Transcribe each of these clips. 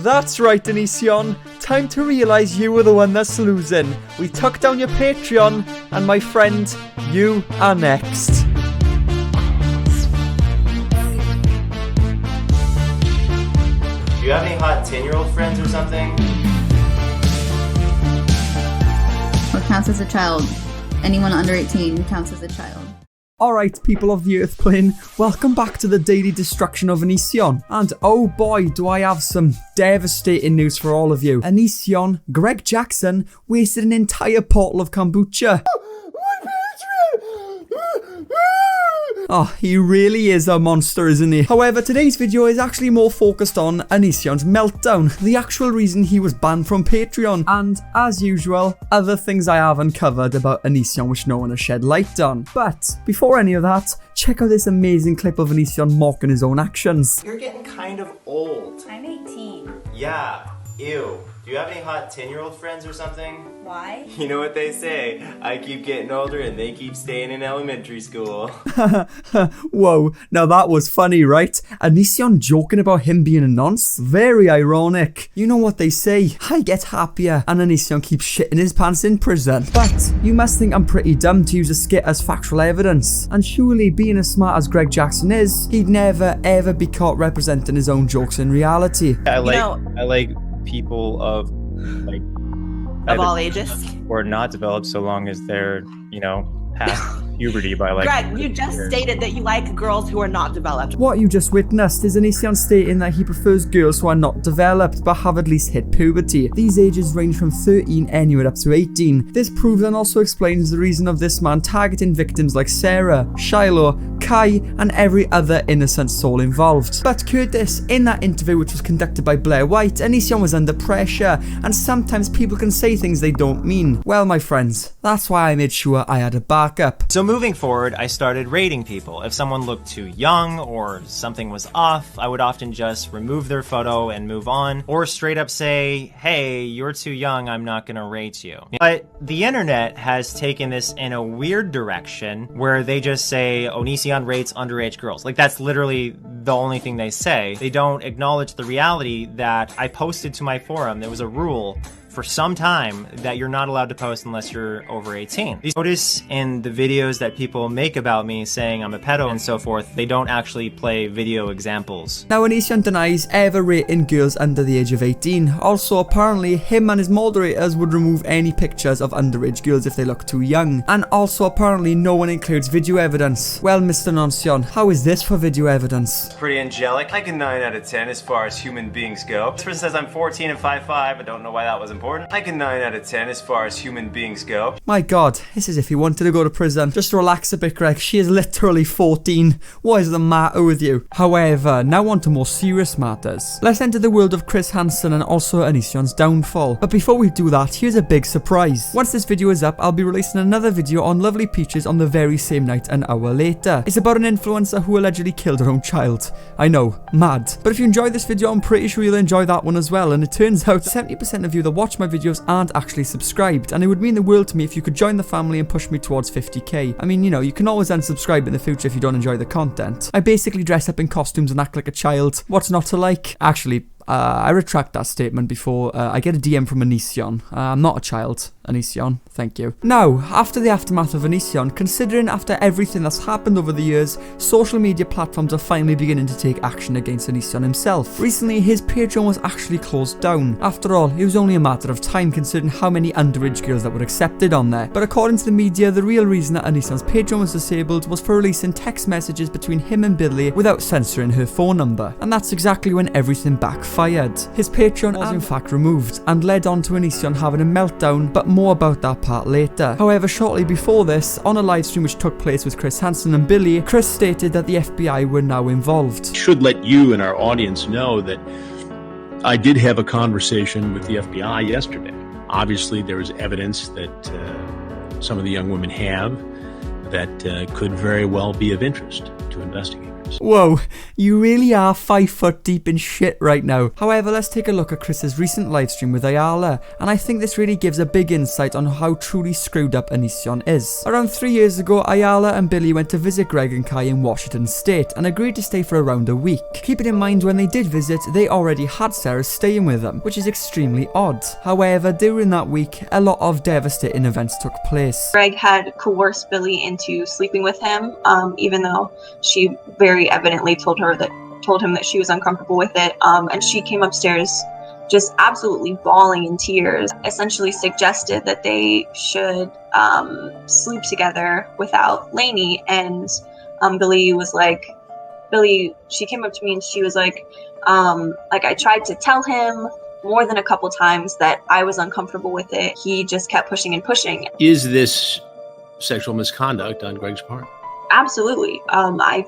That's right, Onision. Time to realise you were the one that's losing. We took down your Patreon, and my friend, you are next. Do you have any hot 10-year-old friends or something? What counts as a child? Anyone under 18 counts as a child. Alright, people of the Earth plane, welcome back to the daily destruction of Onision. And oh boy, do I have some devastating news for all of you. Onision, Greg Jackson, wasted an entire bottle of kombucha. Oh, he really is a monster, isn't he? However, today's video is actually more focused on Onision's meltdown, the actual reason he was banned from Patreon, and, as usual, other things I haven't covered about Onision which no one has shed light on. But, before any of that, check out this amazing clip of Onision mocking his own actions. You're getting kind of old. I'm 18. Yeah, ew. Do you have any hot 10-year-old friends or something? Why? You know what they say, I keep getting older and they keep staying in elementary school. Whoa, now that was funny, right? Onision joking about him being a nonce? Very ironic. You know what they say, I get happier, and Onision keeps shitting his pants in prison. But you must think I'm pretty dumb to use a skit as factual evidence. And surely, being as smart as Greg Jackson is, he'd never ever be caught representing his own jokes in reality. I like people of like all ages, or not developed, so long as they're, you know, past puberty by like. Greg, you just stated that you like girls who are not developed. What you just witnessed is Onision stating that he prefers girls who are not developed but have at least hit puberty. These ages range from 13 anywhere up to 18. This proves and also explains the reason of this man targeting victims like Sarah, Shiloh, Kai, and every other innocent soul involved. But Curtis, in that interview which was conducted by Blair White, Onision was under pressure, and sometimes people can say things they don't mean. Well, my friends, that's why I made sure I had a backup. So moving forward, I started rating people. If someone looked too young or something was off, I would often just remove their photo and move on, or straight up say, hey, you're too young, I'm not gonna rate you. But the internet has taken this in a weird direction where they just say Onision rates underage girls. Like, that's literally the only thing they say. They don't acknowledge the reality that I posted to my forum. There was a rule for some time that you're not allowed to post unless you're over 18. Notice in the videos that people make about me saying I'm a pedo and so forth, they don't actually play video examples. Now, Onision denies ever rating girls under the age of 18. Also, apparently, him and his moderators would remove any pictures of underage girls if they look too young. And also, apparently, no one includes video evidence. Well, Mr. Onision, how is this for video evidence? Pretty angelic. Like a 9 out of 10 as far as human beings go. This person says I'm 14 and 5'5". I don't know why that was important. Like a 9 out of 10 as far as human beings go. My god, it's as if he wanted to go to prison. Just relax a bit, Greg. She is literally 14. What is the matter with you? However, now on to more serious matters. Let's enter the world of Chris Hansen and also Onision's downfall. But before we do that, here's a big surprise. Once this video is up, I'll be releasing another video on Lovely Peaches on the very same night an hour later. It's about an influencer who allegedly killed her own child. I know, mad. But if you enjoyed this video, I'm pretty sure you'll enjoy that one as well. And it turns out 70% of you that watch my videos aren't actually subscribed, and it would mean the world to me if you could join the family and push me towards 50k. I mean, you know, you can always unsubscribe in the future if you don't enjoy the content. I basically dress up in costumes and act like a child. What's not to like? Actually, I retract that statement before I get a DM from Onision. I'm not a child, Onision. Thank you. Now, after the aftermath of Onision, considering after everything that's happened over the years, social media platforms are finally beginning to take action against Onision himself. Recently, his Patreon was actually closed down. After all, it was only a matter of time considering how many underage girls that were accepted on there. But according to the media, the real reason that Onision's Patreon was disabled was for releasing text messages between him and Billy without censoring her phone number. And that's exactly when everything backfired. His Patreon was in fact removed and led on to Onision having a meltdown, but more about that part later. However, shortly before this, on a live stream which took place with Chris Hansen and Billy, Chris stated that the FBI were now involved. Should let you and our audience know that I did have a conversation with the FBI yesterday. Obviously, there is evidence that some of the young women have that could very well be of interest to investigators. times. Whoa, you really are 5 foot deep in shit right now. However, let's take a look at Chris's recent livestream with 𝔤𝔯𝔦𝔰🔰, and I think this really gives a big insight on how truly screwed up Onision is. Around 3 years ago, 𝔤𝔯𝔦𝔰🔰 and Billy went to visit Greg and Kai in Washington State and agreed to stay for around a week. Keeping in mind when they did visit, they already had Sarah staying with them, which is extremely odd. However, during that week, a lot of devastating events took place. Greg had coerced Billy into sleeping with him, even though she very evidently told him that she was uncomfortable with it. And she came upstairs just absolutely bawling in tears, essentially suggested that they should sleep together without Lainey. And Billy was like, she came up to me and she was like, I tried to tell him more than a couple times that I was uncomfortable with it. He just kept pushing and pushing. Is this sexual misconduct on Greg's part? Absolutely.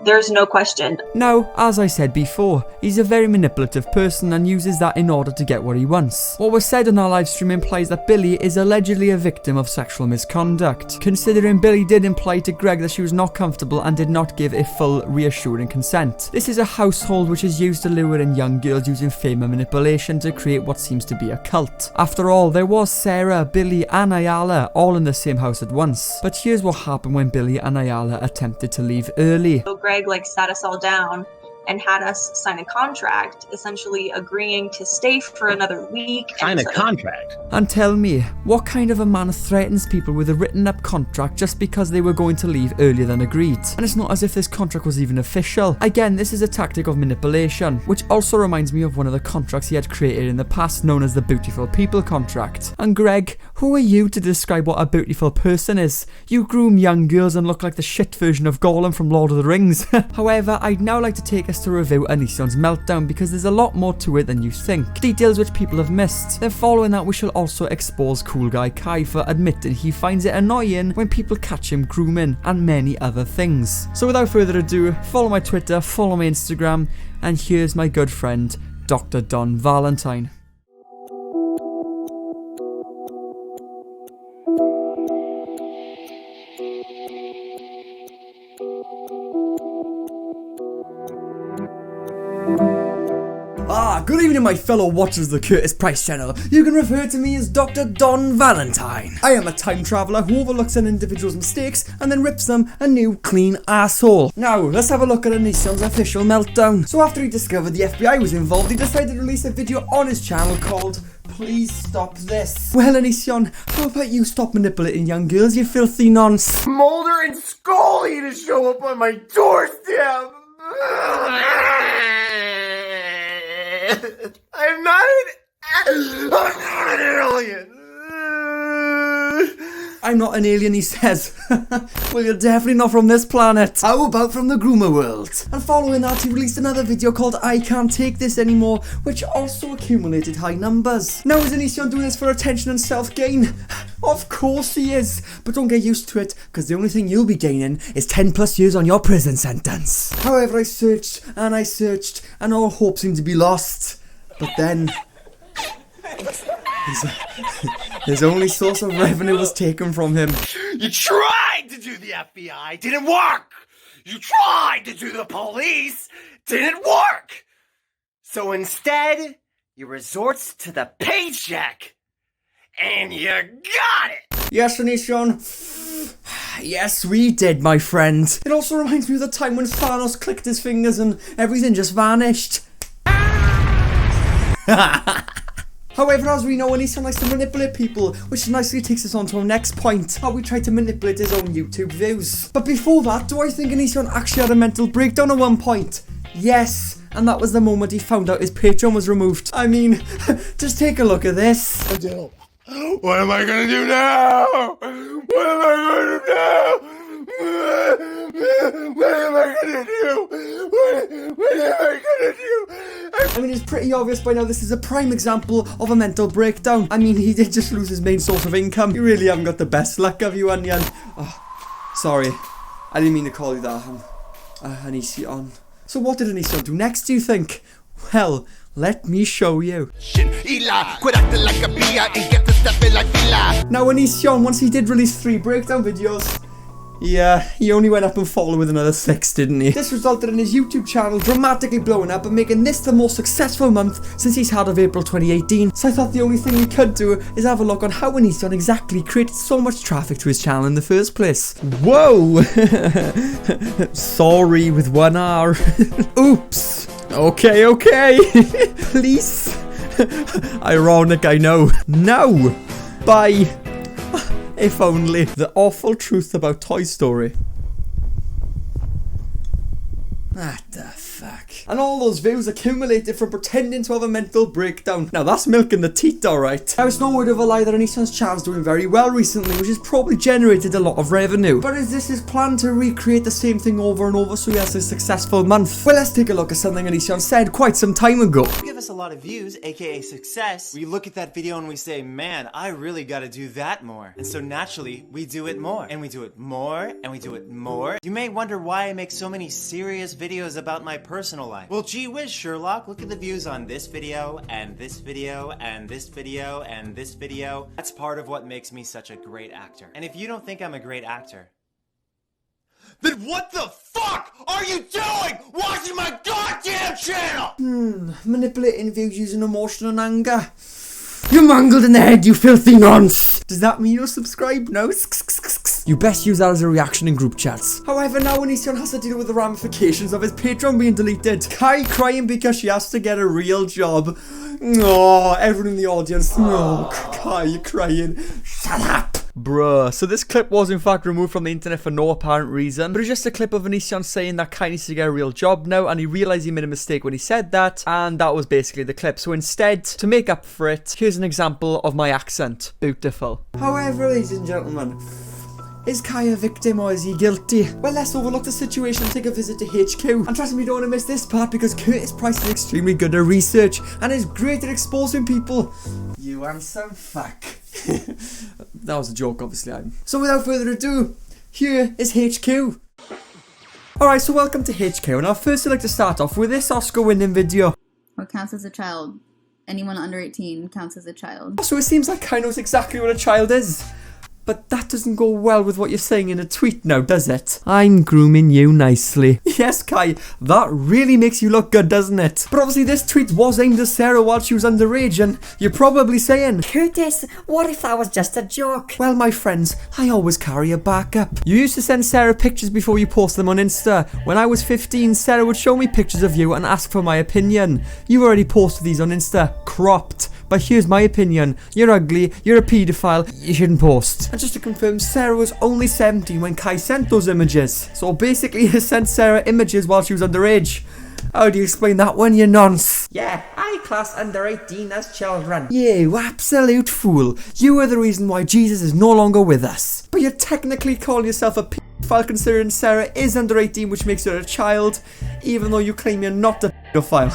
There's no question. Now, as I said before, he's a very manipulative person and uses that in order to get what he wants. What was said on our livestream implies that Billy is allegedly a victim of sexual misconduct, considering Billy did imply to Greg that she was not comfortable and did not give a full reassuring consent. This is a household which is used to lure in young girls using fame and manipulation to create what seems to be a cult. After all, there was Sarah, Billy and 𝔤𝔯𝔦𝔰🔰 all in the same house at once. But here's what happened when Billy and 𝔤𝔯𝔦𝔰🔰 attempted to leave early. So Greg sat us all down and had us sign a contract, essentially agreeing to stay for another week. Sign a contract? And tell me, what kind of a man threatens people with a written up contract just because they were going to leave earlier than agreed? And it's not as if this contract was even official. Again, this is a tactic of manipulation, which also reminds me of one of the contracts he had created in the past known as the Beautiful People contract. And Greg, who are you to describe what a beautiful person is? You groom young girls and look like the shit version of Gollum from Lord of the Rings. However, I'd now like to take us to review Onision's meltdown because there's a lot more to it than you think. Details which people have missed. Then following that, we shall also expose Coolguykai for admitting he finds it annoying when people catch him grooming and many other things. So without further ado, follow my Twitter, follow my Instagram, and here's my good friend, Dr. Don Valentine. Good evening, my fellow watchers of the Curtis Price channel. You can refer to me as Dr. Don Valentine. I am a time traveller who overlooks an individual's mistakes and then rips them a new clean asshole. Now, let's have a look at Onision's official meltdown. So after he discovered the FBI was involved, he decided to release a video on his channel called Please Stop This. Well, Onision, how about you stop manipulating young girls, you filthy nonce? Mulder and Scully to show up on my doorstep! I'm not an alien! I'm not an alien, he says. Well, you're definitely not from this planet. How about from the groomer world? And following that, he released another video called I Can't Take This Anymore, which also accumulated high numbers. Now, is Onision doing this for attention and self-gain? Of course he is, but don't get used to it, because the only thing you'll be gaining is 10 plus years on your prison sentence. However, I searched, and all hope seemed to be lost. But then his only source of revenue was taken from him. You tried to do the FBI, didn't work! You tried to do the police, didn't work! So instead, you resort to the paycheck, and you got it! Yes, Onision. Yes, we did, my friend. It also reminds me of the time when Thanos clicked his fingers and everything just vanished. However, as we know, Onision likes to manipulate people, which nicely takes us on to our next point, how we try to manipulate his own YouTube views. But before that, do I think Onision actually had a mental breakdown at one point? Yes, and that was the moment he found out his Patreon was removed. I mean, just take a look at this. What am I gonna do now? What am I gonna do now? What am I gonna do? What am I gonna do? I mean, it's pretty obvious by now this is a prime example of a mental breakdown. I mean, he did just lose his main source of income. You really haven't got the best luck, have you, Onion? Oh, sorry. I didn't mean to call you that, Onision. So what did Onision do next, do you think? Well, let me show you. Now, Onision, once he did release 3 breakdown videos, Yeah, he only went up and followed with another 6, didn't he? This resulted in his YouTube channel dramatically blowing up and making this the most successful month since he's had of April 2018. So I thought the only thing we could do is have a look on how Onision exactly created so much traffic to his channel in the first place. Whoa! Sorry with one R. Oops. Okay. Please. Ironic, I know. No. Bye. If only. The awful truth about Toy Story. What the fuck? And all those views accumulated from pretending to have a mental breakdown. Now that's milking the teat, alright. Now it's no word of a lie that Onision's channel's doing very well recently, which has probably generated a lot of revenue. But is this his plan to recreate the same thing over and over so he has a successful month? Well, let's take a look at something Onision said quite some time ago. You give us a lot of views, aka success. We look at that video and we say, man, I really gotta do that more. And so naturally, we do it more. And we do it more, and we do it more. You may wonder why I make so many serious videos about my personal life. Well, gee whiz, Sherlock, look at the views on this video, and this video, and this video, and this video. That's part of what makes me such a great actor. And if you don't think I'm a great actor, then what the fuck are you doing watching my goddamn channel? Manipulating views using emotion and anger. You're mangled in the head, you filthy nonce! Does that mean you'll subscribe? No? You best use that as a reaction in group chats. However, now Onision has to deal with the ramifications of his Patreon being deleted. Kai crying because she has to get a real job. Oh, everyone in the audience. No, Kai, you're crying. Shut up! Bruh, so this clip was in fact removed from the internet for no apparent reason, but it's just a clip of Onision saying that Kai needs to get a real job now, and he realised he made a mistake when he said that, and that was basically the clip. So instead, to make up for it, here's an example of my accent. Beautiful. However, ladies and gentlemen, is Kai a victim or is he guilty? Well, let's overlook the situation and take a visit to HQ. And trust me, you don't want to miss this part because Curtis Price is extremely good at research and is great at exposing people. You handsome fuck. That was a joke, obviously. So without further ado, here is HQ. Alright, so welcome to HQ, and I'd first like to start off with this Oscar-winning video. What counts as a child? Anyone under 18 counts as a child. So it seems like Kai knows exactly what a child is. But that doesn't go well with what you're saying in a tweet now, does it? I'm grooming you nicely. Yes, Kai, that really makes you look good, doesn't it? But obviously this tweet was aimed at Sarah while she was underage, and you're probably saying, Curtis, what if that was just a joke? Well, my friends, I always carry a backup. You used to send Sarah pictures before you post them on Insta. When I was 15, Sarah would show me pictures of you and ask for my opinion. You already posted these on Insta, cropped. But here's my opinion. You're ugly, you're a paedophile, you shouldn't post. And just to confirm, Sarah was only 17 when Kai sent those images. So basically he sent Sarah images while she was underage. How do you explain that one, you nonce? Yeah, I class under 18 as children. You absolute fool. You are the reason why Jesus is no longer with us. But you're technically calling yourself a paedophile considering Sarah is under 18, which makes her a child, even though you claim you're not a paedophile.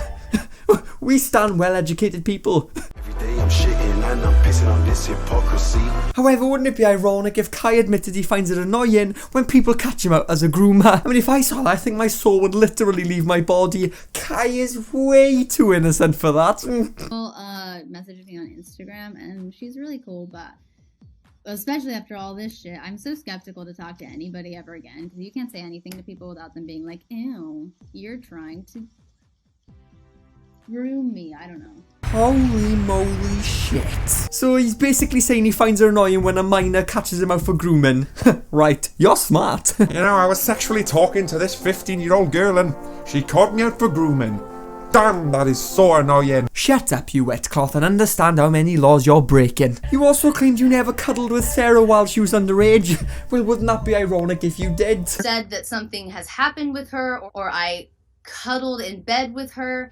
We stand well-educated people. Every day I'm shitting and I'm pissing on this hypocrisy. However, wouldn't it be ironic if Kai admitted he finds it annoying when people catch him out as a groomer? I mean, if I saw that, I think my soul would literally leave my body. Kai is way too innocent for that. Well, messaged me on Instagram, and she's really cool, but especially after all this shit, I'm so skeptical to talk to anybody ever again, because you can't say anything to people without them being like, ew, you're trying to groom me. I don't know. Holy moly shit. So he's basically saying he finds her annoying when a minor catches him out for grooming. Right, you're smart. You know, I was sexually talking to this 15-year-old girl and she caught me out for grooming. Damn, that is so annoying. Shut up, you wet cloth, and understand how many laws you're breaking. You also claimed you never cuddled with Sarah while she was underage. Well, wouldn't that be ironic if you did? Said that something has happened with her, or I cuddled in bed with her.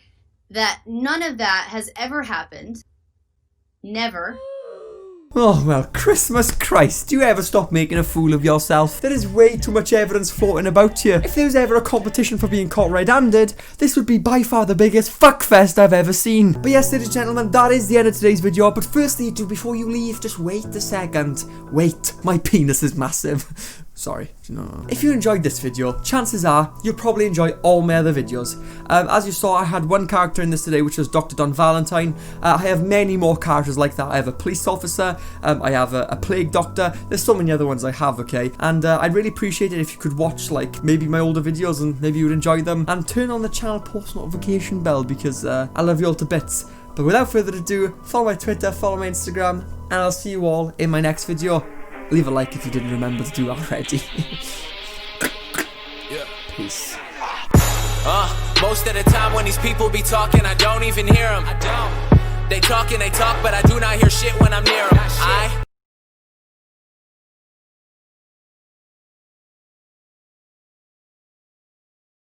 That none of that has ever happened. Never. Oh, well, Christmas Christ, do you ever stop making a fool of yourself? There is way too much evidence floating about you. If there was ever a competition for being caught red-handed, this would be by far the biggest fuckfest I've ever seen. But yes, ladies and gentlemen, that is the end of today's video. But firstly, before you leave, just wait a second. Wait, my penis is massive. Sorry. No. If you enjoyed this video, chances are you'll probably enjoy all my other videos. As you saw, I had one character in this today, which was Dr. Don Valentine. I have many more characters like that. I have a police officer, I have a plague doctor. There's so many other ones I have, okay? And I'd really appreciate it if you could watch, like, maybe my older videos and maybe you would enjoy them. And turn on the channel post notification bell because I love you all to bits. But without further ado, follow my Twitter, follow my Instagram, and I'll see you all in my next video. Leave a like if you didn't remember to do that already. Peace. Most of the time when these people be talking, I don't even hear them. They talk, but I do not hear shit when I'm near them.